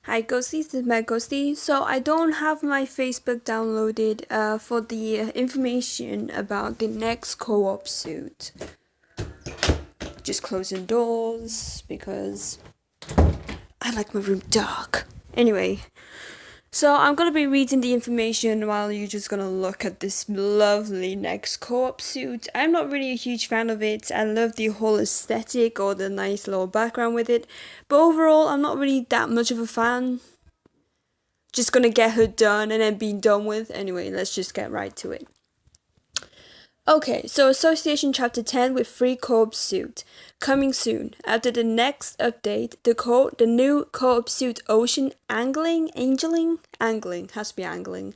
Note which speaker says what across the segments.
Speaker 1: Hi ghosties, this is my ghostie. So I don't have my Facebook downloaded for the information about the next co-op suit. Just closing doors because I like my room dark. Anyway, so I'm gonna be reading the information while you're just gonna look at this lovely next co-op suit. I'm not really a huge fan of it. I love the whole aesthetic or the nice little background with it, but overall I'm not really that much of a fan. Just gonna get her done and then be done with. Anyway, let's just get right to it. Okay, so Association Chapter 10 with Free Co-op Suit. Coming soon. After the next update, the new co-op suit Ocean Angling, has to be angling,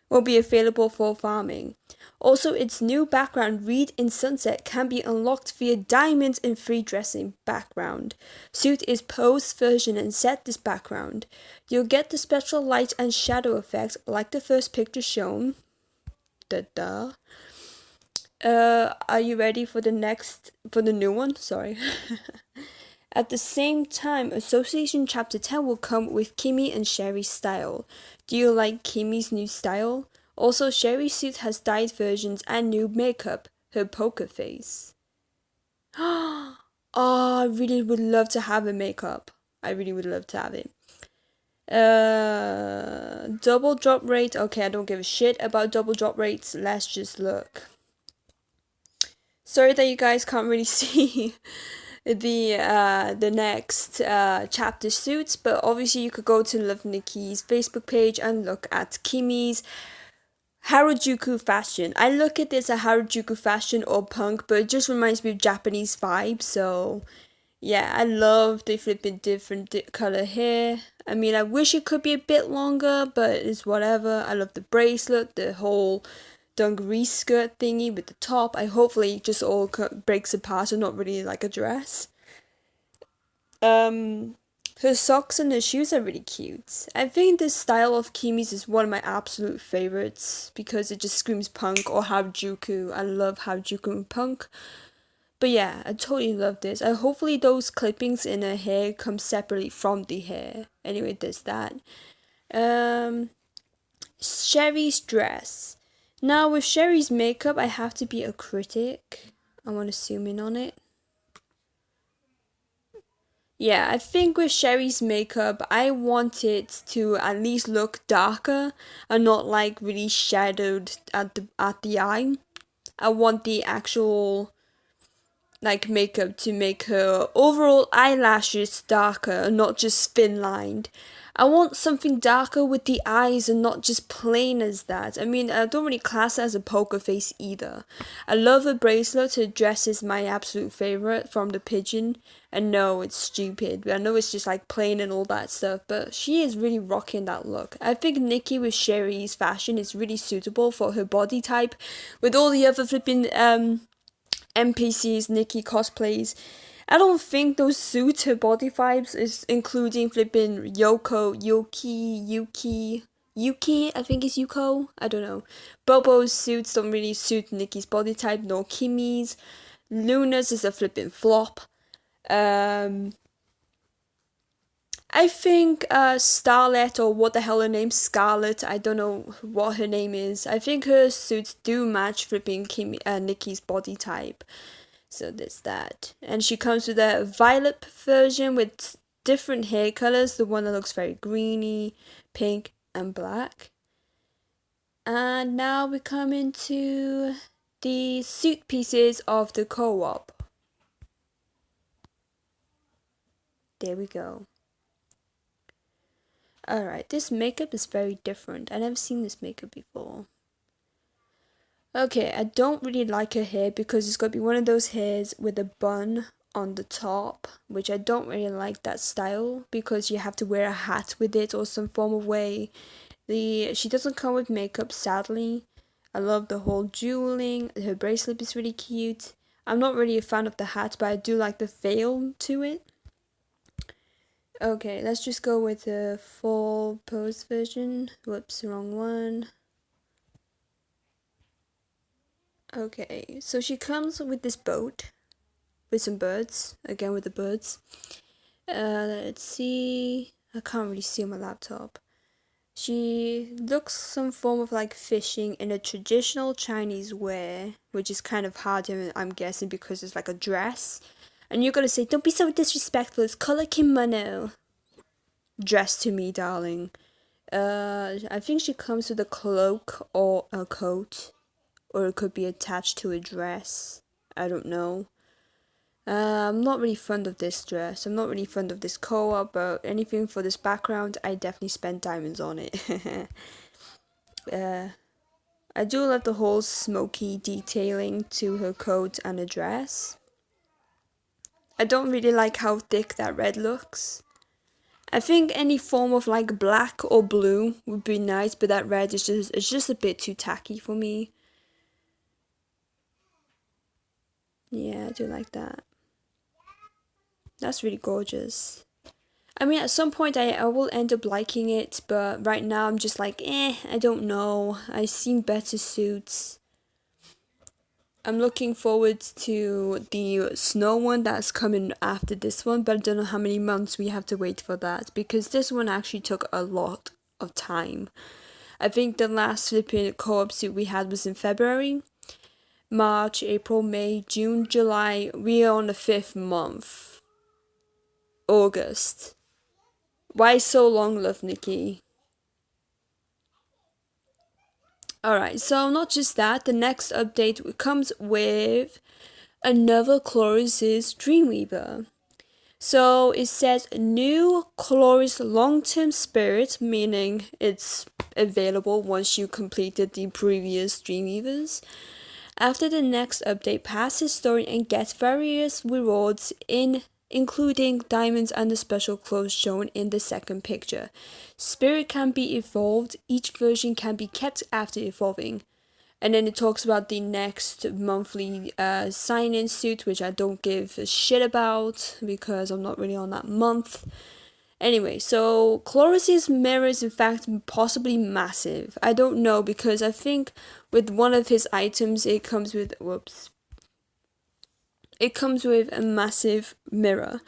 Speaker 1: will be available for farming. Also, its new background Read in Sunset can be unlocked via diamonds in free dressing background. Suit is post version and set this background. You'll get the special light and shadow effects like the first picture shown. Are you ready for the new one? Sorry. At the same time, Association Chapter 10 will come with Kimmy and Sherry's style. Do you like Kimmy's new style? Also, Sherry's suit has dyed versions and new makeup, her poker face. Oh, I really would love to have a makeup. I really would love to have it. Double drop rate. Okay, I don't give a shit about double drop rates. Let's just look. Sorry that you guys can't really see the next chapter suits, but obviously you could go to Love Nikki's Facebook page and look at Kimmy's Harajuku fashion. I look at this as Harajuku fashion or punk, but it just reminds me of Japanese vibes. So yeah, I love the flipping different color hair. I mean, I wish it could be a bit longer, but it's whatever. I love the bracelet, the whole dungaree skirt thingy with the top. I hopefully just all breaks apart and not really like a dress. Her socks and her shoes are really cute. I think this style of Kimi's is one of my absolute favorites because it just screams punk or Harajuku. I love Harajuku and punk. But yeah, I totally love this. Hopefully those clippings in her hair come separately from the hair. Anyway, there's that. Um, Sherry's dress. Now with Sherry's makeup, I have to be a critic. I want to zoom in on it. Yeah, I think with Sherry's makeup, I want it to at least look darker and not like really shadowed at the eye. I want the actual like makeup to make her overall eyelashes darker, not just thin lined. I want something darker with the eyes and not just plain as that. I mean, I don't really class it as a poker face either. I love her bracelet. Her dress is my absolute favorite from the pigeon. And no, it's stupid. I know it's just like plain and all that stuff, but she is really rocking that look. I think Nikki with Sherry's fashion is really suitable for her body type. With all the other flipping NPCs Nikki cosplays, I don't think those suit her body vibes, is including flipping Yuki, I think it's Yuko, I don't know. Bobo's suits don't really suit Nikki's body type, nor Kimmy's. Luna's is a flipping flop. I think Starlet, or what the hell her name's, Scarlet, I don't know what her name is. I think her suits do match flipping Nikki's body type. So there's that. And she comes with a violet version with different hair colors. The one that looks very greeny, pink, and black. And now we come into the suit pieces of the co-op. There we go. Alright, this makeup is very different. I never seen this makeup before. Okay, I don't really like her hair because it's got to be one of those hairs with a bun on the top, which I don't really like that style because you have to wear a hat with it or some form of way. She doesn't come with makeup, sadly. I love the whole jeweling. Her bracelet is really cute. I'm not really a fan of the hat, but I do like the veil to it. Okay, let's just go with the full pose version. Whoops, wrong one. Okay, so she comes with this boat with some birds, again with the birds. Let's see. I can't really see on my laptop. She looks some form of like fishing in a traditional Chinese wear, which is kind of harder, I'm guessing, because it's like a dress. And you're gonna say, don't be so disrespectful, it's color kimono. Dress to me, darling. I think she comes with a cloak or a coat, or it could be attached to a dress. I don't know. I'm not really fond of this dress. I'm not really fond of this co-op, but anything for this background, I definitely spent diamonds on it. uh, I do love the whole smoky detailing to her coat and a dress. I don't really like how thick that red looks. I think any form of like black or blue would be nice, but that red is just a bit too tacky for me. Yeah, I do like that. That's really gorgeous. I mean, at some point I will end up liking it, but right now I'm just like, I don't know. I've seen better suits. I'm looking forward to the snow one that's coming after this one, but I don't know how many months we have to wait for that because this one actually took a lot of time. I think the last flipping co-op suit we had was in February, March, April, May, June, July. We are on the 5th month. August. Why so long, love Nikki? Alright, so not just that, the next update comes with another Chloris' Dreamweaver. So it says new Chloris long-term spirit, meaning it's available once you completed the previous Dreamweavers. After the next update, pass his story and get various rewards including diamonds and the special clothes shown in the second picture. Spirit can be evolved, each version can be kept after evolving. And then it talks about the next monthly sign-in suit, which I don't give a shit about because I'm not really on that month. Anyway, so Chloris' mirror is in fact possibly massive. I don't know because I think with one of his items it comes with it comes with a massive mirror.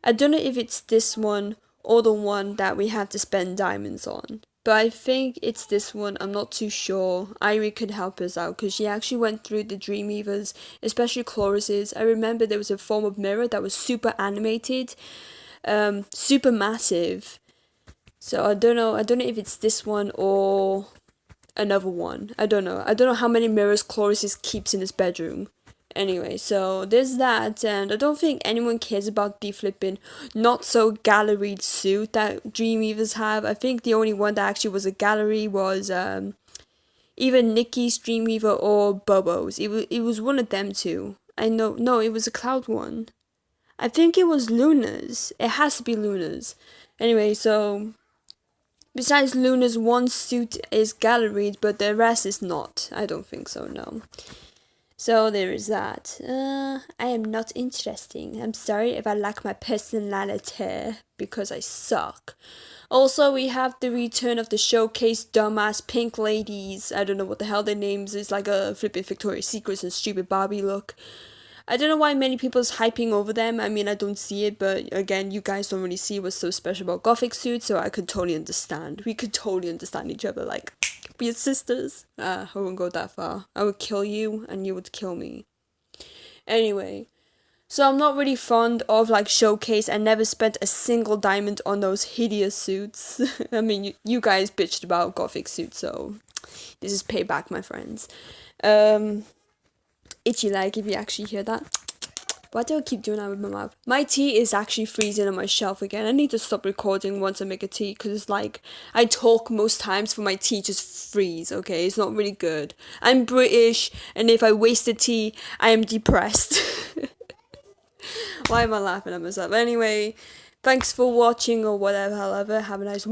Speaker 1: I don't know if it's this one or the one that we had to spend diamonds on. But I think it's this one. I'm not too sure. Irie could help us out because she actually went through the Dreamweavers, especially Chloris's. I remember there was a form of mirror that was super animated, super massive. So I don't know. I don't know if it's this one or another one. I don't know. I don't know how many mirrors Chloris keeps in his bedroom. Anyway, so there's that, and I don't think anyone cares about the flipping not so galleried suit that Dreamweavers have. I think the only one that actually was a gallery was either Nikki's Dreamweaver or Bobo's. It was one of them two. I know, no, it was a Cloud one. I think it was Luna's. It has to be Luna's. Anyway, so besides Luna's, one suit is galleried, but the rest is not. I don't think so, no. So there is that. I am not interesting. I'm sorry if I lack my personality because I suck. Also, we have the return of the showcase dumbass pink ladies. I don't know what the hell their names is, like a flipping Victoria's Secrets and stupid Barbie look. I don't know why many people's hyping over them. I mean, I don't see it, but again, you guys don't really see what's so special about Gothic suits, so I could totally understand. We could totally understand each other, like, we're sisters. I wouldn't go that far. I would kill you, and you would kill me. Anyway, so I'm not really fond of, like, showcase. I never spent a single diamond on those hideous suits. I mean, you guys bitched about Gothic suits, so this is payback, my friends. Itchy leg if you actually hear that. Why do I keep doing that with my mouth? My tea is actually freezing on my shelf again. I need to stop recording once I make a tea because it's like I talk most times for my tea just freeze, okay? It's not really good. I'm British and if I waste a tea, I am depressed. Why am I laughing at myself? Anyway, thanks for watching or whatever, however. Have a nice